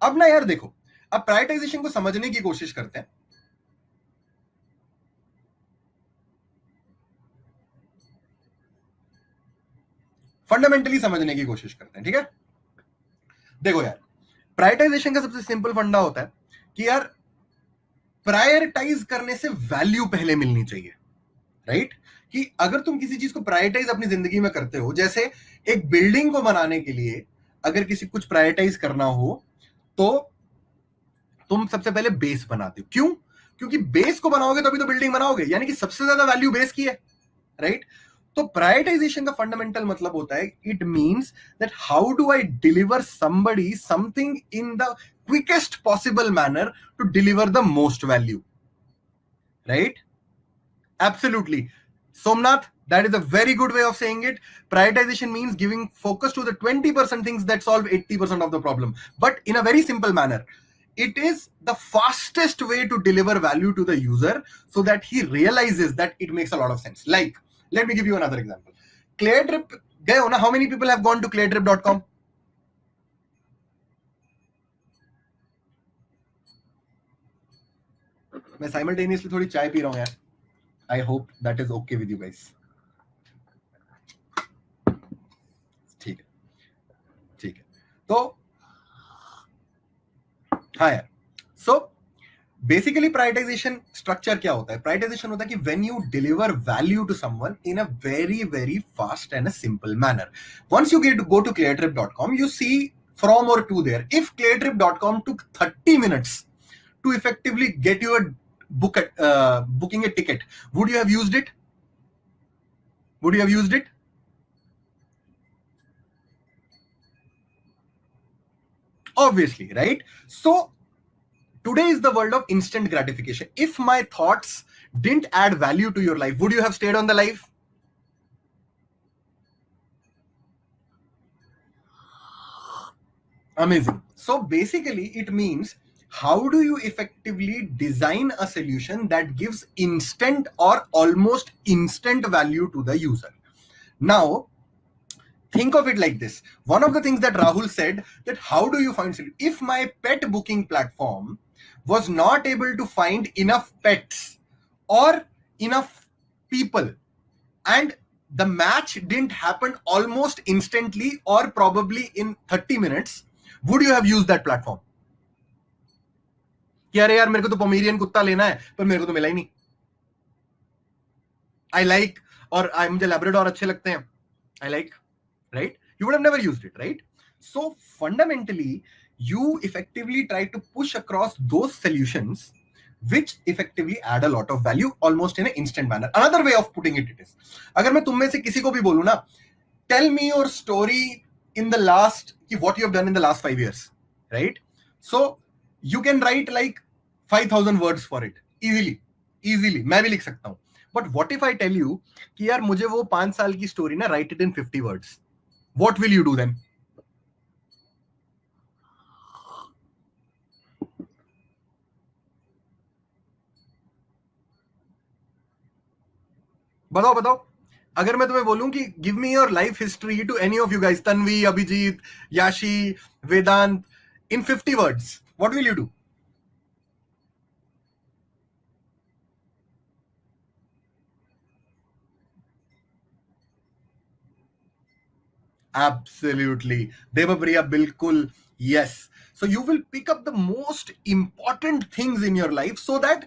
अब ना यार देखो, अब प्रायोरिटाइजेशन को समझने की कोशिश करते हैं। फंडामेंटली समझने की कोशिश करते हैं, ठीक है। देखो यार, प्रायोरिटाइजेशन का सबसे सिंपल फंडा होता है कि यार प्रायोरिटाइज करने से वैल्यू पहले मिलनी चाहिए, राइट। कि अगर तुम किसी चीज को प्रायोरिटाइज अपनी जिंदगी में करते हो, जैसे एक बिल्डिंग को बनाने के लिए अगर किसी कुछ प्रायोरिटाइज करना हो तो तुम सबसे पहले बेस बनाते हो। क्यों? क्योंकि बेस को बनाओगे तभी तो बिल्डिंग बनाओगे, यानी कि सबसे ज्यादा वैल्यू बेस की है, राइट। तो प्रायोरिटाइजेशन का फंडामेंटल मतलब होता है, it means that how do I deliver somebody something in the quickest possible manner to deliver the most value, right. Absolutely. Somnath, that is a very good way of saying it. Prioritization means giving focus to the 20% things that solve 80% of the problem, but in a very simple manner. It is the fastest way to deliver value to the user so that he realizes that it makes a lot of sense. Like, let me give you another example. Cleartrip, how many people have gone to cleartrip.com? मैं simultaneously थोड़ी चाय P रहा हूं यार. I hope that is okay with you guys. ठीक है, ठीक है. तो हाँ यार, सो बेसिकली प्रायोरिटाइजेशन स्ट्रक्चर क्या होता है? प्रायोरिटाइजेशन होता है कि when you deliver value to someone in a very very fast and a simple manner. Once you go to cleartrip.com, you see from or to there. If cleartrip.com took 30 minutes to effectively get you a booking a ticket, would you have used it? Would you have used it? Obviously, right? So today is the world of instant gratification. If my thoughts didn't add value to your life, would you have stayed on the life? Amazing. So basically it means, how do you effectively design a solution that gives instant or almost instant value to the user? Now think of it like this. One of the things that Rahul said, that how do you find solution? If my pet booking platform was not able to find enough pets or enough people, and the match didn't happen almost instantly or probably in 30 minutes, would you have used that platform? कि अरे यार मेरे को तो Pomeranian कुत्ता लेना है पर मेरे को तो मिला ही नहीं. आई लाइक, और मुझे लैब्राडोर अच्छे लगते हैं, I like, right? You would have never used it, right? So fundamentally, you effectively try to push across those solutions which effectively add a lot of value almost in an instant manner. Another way of putting it is, अगर मैं तुम में से किसी को भी बोलूं ना, tell me your story in the last, what you have done in the last 5 years, right? So you can write like 5,000 words for it easily. मैं भी लिख सकता हूं. But what if I tell you कि यार मुझे वो 5 साल की स्टोरी ना write it in 50 words? What will you do then? बताओ. अगर मैं तुम्हें बोलूं कि give me your life history to any of you guys, Tanvi, Abhijit, Yashi, Vedant, in 50 words, what will you do? Absolutely. Devapriya, bilkul, yes. So you will pick up the most important things in your life so that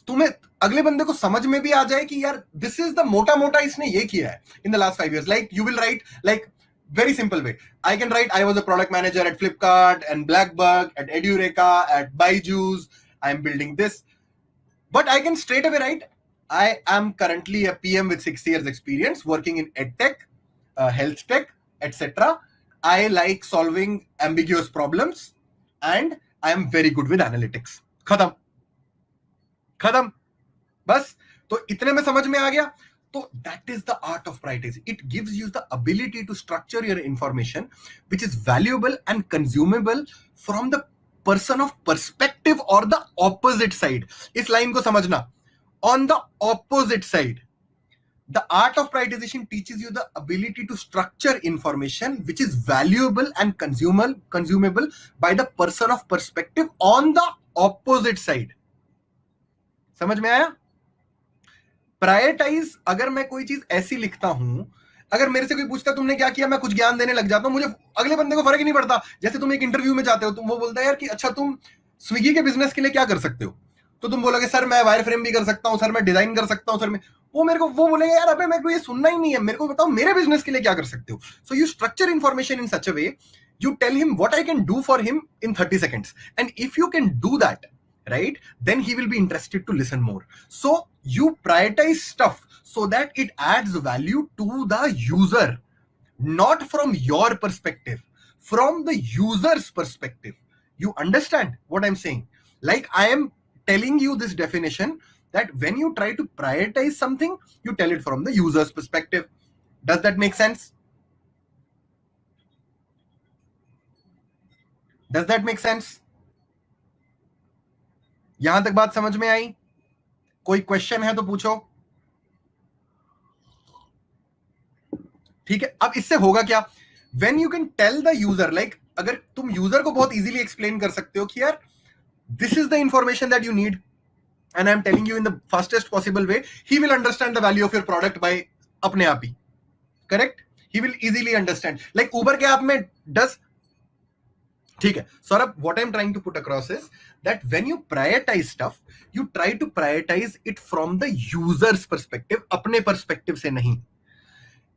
तुम्हें अगले बंदे को समझ में भी आ जाए कि यार दिस इज द मोटा इसने ये किया है in the last 5 years. Like you will write like very simple way. I can write, I was a product manager at Flipkart and Blackbug, at Edureka, at Byju's. I am building this. But I can straight away write, I am currently a PM with 6 years experience working in EdTech, health tech, etc. I like solving ambiguous problems and I am very good with analytics. खत्म. बस. तो इतने में समझ में आ गया. तो that is the art of prioritizing. It gives you the ability to structure your information which is valuable and consumable from the person of perspective or the opposite side. इस लाइन को समझना. On the opposite side, The art of prioritization teaches you the ability to structure information which is valuable and consumable by the person of perspective on the opposite side. समझ में आया? Prioritise, अगर मैं कोई चीज ऐसी लिखता हूं, अगर मेरे से कोई पूछता तुमने क्या किया, मैं कुछ ज्ञान देने लग जाता हूं, मुझे अगले बंदे को फर्क ही नहीं पड़ता. जैसे तुम एक इंटरव्यू में जाते हो, तुम वो बोलता है यार कि अच्छा तुम स्विगी के बिजनेस के लिए क्या कर सकते हो, तो तुम बोलोगे सर मैं वायर फ्रेम भी कर सकता हूं, सर मैं डिजाइन कर सकता हूं, सर मैं, वो मेरे को वो बोलेगा यार अबे मेरे को ये सुनना ही नहीं है, मेरे को बताओ मेरे बिजनेस के लिए क्या कर सकते हो. So you structure information in such a way, you tell him what I can do for him in 30 seconds, and if you can do that, right, then he will be interested to listen more. So you prioritize stuff so that it adds value to the user, not from your perspective, from the user's perspective. You understand what I'm saying? Like I am telling you this definition, that when you try to prioritize something, you tell it from the user's perspective. Does that make sense? Does that make sense? यहां तक बात समझ में आई? कोई question है तो पूछो. ठीक है, अब इससे होगा क्या? When you can tell the user, like अगर तुम यूजर को बहुत इजीली एक्सप्लेन कर सकते हो कि यार this is the information that you need and I'm telling you in the fastest possible way, he will understand the value of your product by अपने आप ही. Correct? He will easily understand. Like Uber के app में does. ठीक है, Saurabh, what I'm trying to put across is that when you prioritize stuff, you try to prioritize it from the user's perspective, अपने perspective से नहीं.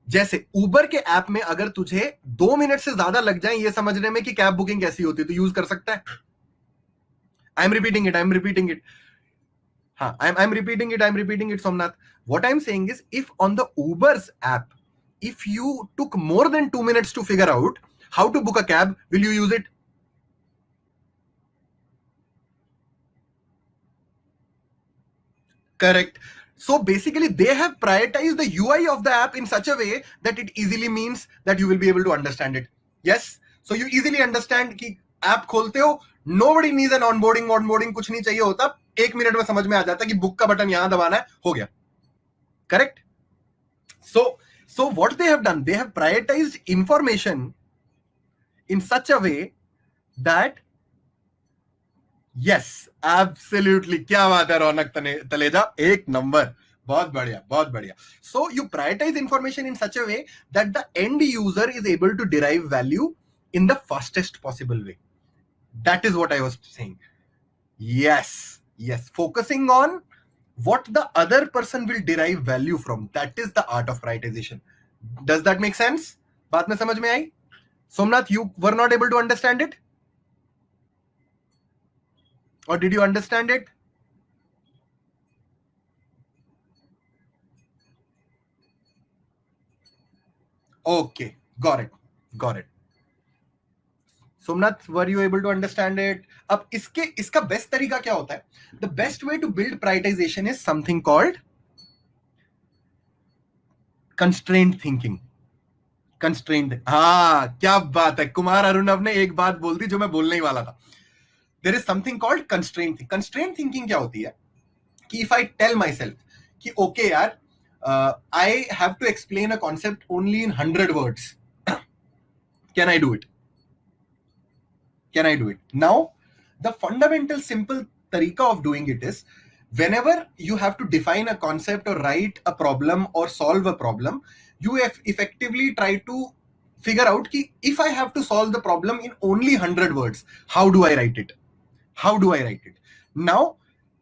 जैसे उबर के app में अगर तुझे 2 मिनट से ज्यादा लग जाए ये समझने में कि कैब बुकिंग कैसी होती है, तो यूज कर सकता है. I am repeating it. हाँ, I am repeating it Somnath. What I'm saying is, if on the Uber's app, if you took more than 2 minutes to figure out how to book a cab, will you use it? Correct. So basically they have prioritized the UI of the app in such a way that it easily means that you will be able to understand it. Yes, so you easily understand कि app खोलते हो, nobody needs an onboarding कुछ नहीं चाहिए होता, 1 minute में समझ में आ जाता कि बुक का बटन यहां दबाना है, हो गया. Correct? So what they have done, they have prioritized information in such a way that yes, absolutely. क्या बात है रौनक तलेजा, एक नंबर, बहुत बढ़िया. So you prioritize information in such a way that the end user is able to derive value in the fastest possible way. That is what I was saying. Yes, focusing on what the other person will derive value from, that is the art of prioritization. Does that make sense? बात में समझ में आई? Somnath, you were not able to understand it? Or did you understand it? Okay, got it. Somnath, were you able to understand it? अब इसका best तरीका क्या होता है? The best way to build prioritization is something called constrained thinking. हाँ, क्या बात है, कुमार अरुणव ने एक बात बोल दी जो मैं बोलने ही वाला था. There is something called constrained thinking. Constrained thinking क्या होती है? कि if I tell myself कि okay यार, I have to explain a concept only in 100 words. Can I do it? Now, the fundamental simple tarika of doing it is, whenever you have to define a concept or write a problem or solve a problem, you effectively try to figure out कि if I have to solve the problem in only 100 words, how do I write it? Now,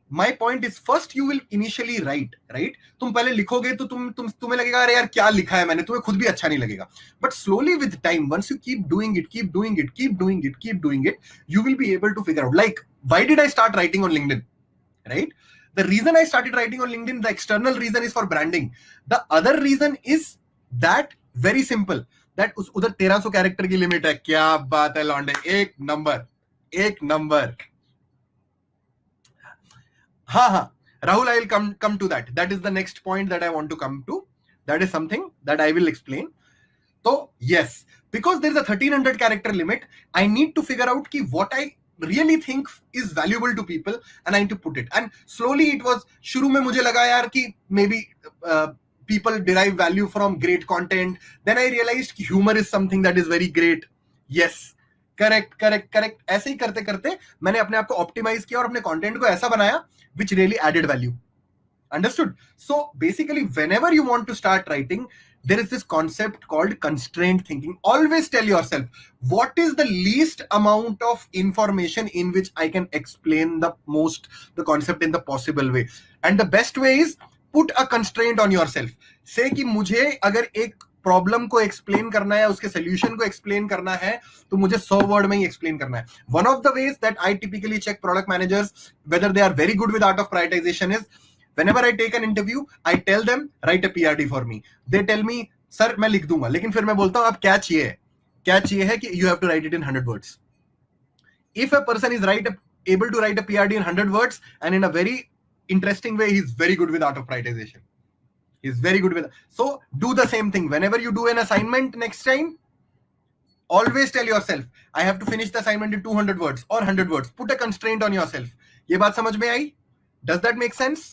my point is, first you will initially write, right? तुम पहले लिखोगे तो तुम्हें लगेगा अरे यार क्या लिखा है मैंने, तुम्हें खुद भी अच्छा नहीं लगेगा. But slowly with time, once you keep doing it, you will be able to figure out. Like, why did I start writing on LinkedIn? Right? The reason I started writing on LinkedIn, the external reason is for branding. The other reason is that very simple, that उधर 1300 character की limit है. क्या बात है लॉन्डे, एक number. हाँ, Rahul, I will come to that. That is the next point that I want to come to. That is something that I will explain. So yes, because there is a 1300 character limit, I need to figure out ki what I really think is valuable to people and I need to put it. And slowly it was, शुरू में मुझे लगा यार कि maybe people derive value from great content. Then I realized humor is something that is very great. Yes, correct. ऐसे ही करते करते मैंने अपने आप को ऑप्टिमाइज किया और अपने कंटेंट को ऐसा बनाया which really added value. Understood? So basically, whenever you want to start writing, there is this concept called constraint thinking. Always tell yourself, what is the least amount of information in which I can explain the concept in the possible way? And the best way is put a constraint on yourself. Say कि मुझे अगर एक problem को explain करना है, उसके solution को explain करना है, तो मुझे 100 वर्ड में ही एक्सप्लेन करना है. One of the ways that I typically check product managers whether they are very good with art of prioritization is whenever I take an interview, I tell them write a PRD for me. They tell me sir मैं लिख दूंगा, लेकिन फिर मैं बोलता हूं आप क्या चाहिए है कि you have to write it in 100 words. If a person is able to write a PRD in 100 words and in a very interesting way, he's very good with art of prioritization. He's very good with. So do the same thing whenever you do an assignment next time. Always tell yourself, I have to finish the assignment in 200 words or 100 words. Put a constraint on yourself. ये बात समझ में आई? Does that make sense?